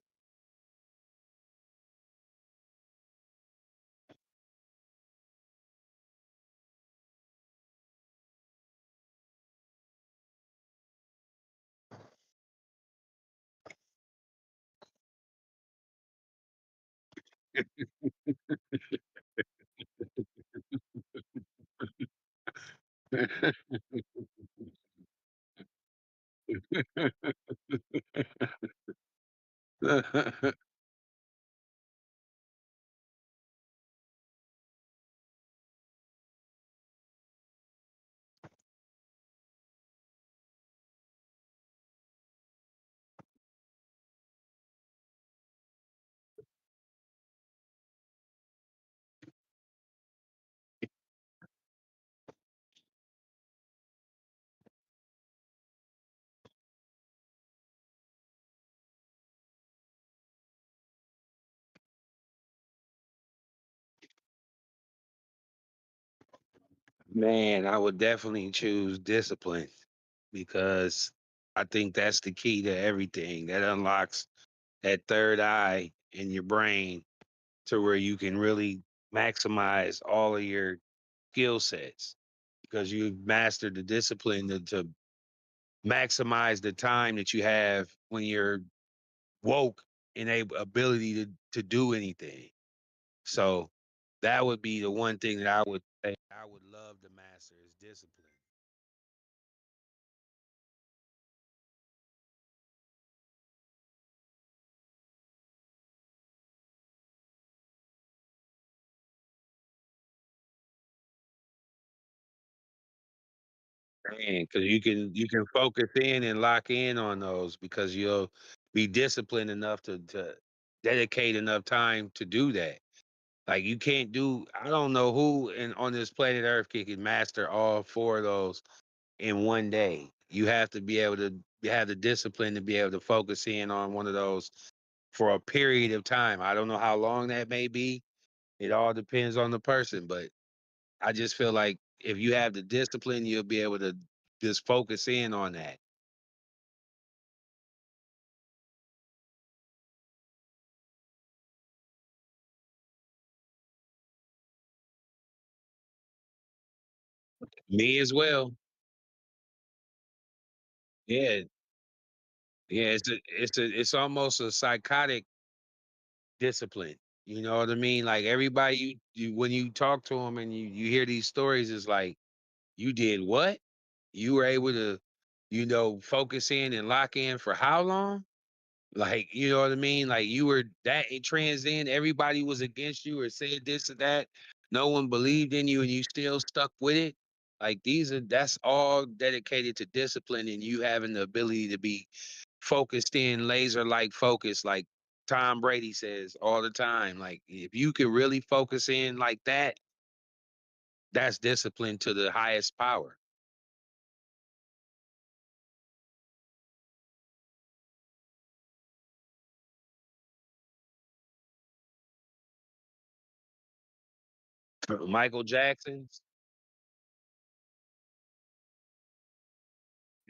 Man, I would definitely choose discipline because I think that's the key to everything. That unlocks that third eye in your brain to where you can really maximize all of your skill sets because you've mastered the discipline to maximize the time that you have when you're woke and able ability to do anything. So that would be the one thing that I would say I would love to master is discipline. Man, because you can focus in and lock in on those because you'll be disciplined enough to dedicate enough time to do that. Like you can't do. I don't know who in on this planet Earth can master all four of those in one day. You have to be able to have the discipline to be able to focus in on one of those for a period of time. I don't know how long that may be. It all depends on the person, but I just feel like if you have the discipline, you'll be able to just focus in on that. Me as well. Yeah, yeah. It's almost a psychotic discipline. You know what I mean? Like everybody, you when you talk to them and you hear these stories, it's like you did what? You were able to, focus in and lock in for how long? Like, you know what I mean? Like you were that trans in, everybody was against you or said this or that. No one believed in you and you still stuck with it. Like that's all dedicated to discipline and you having the ability to be focused in, laser like focus, like Tom Brady says all the time. Like if you can really focus in like that, that's discipline to the highest power. Michael Jackson's,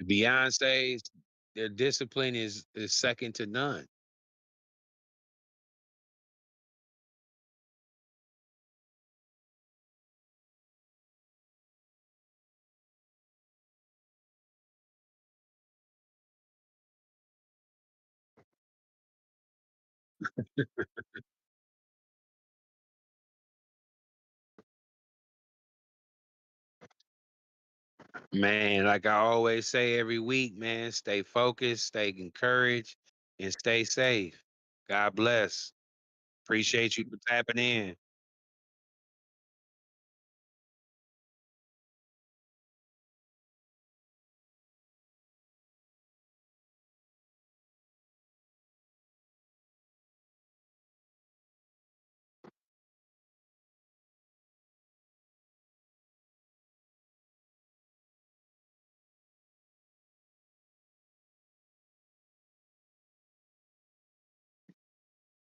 Beyonce's, their discipline is second to none. Man, like I always say every week, man, stay focused, stay encouraged, and stay safe. God bless. Appreciate you for tapping in.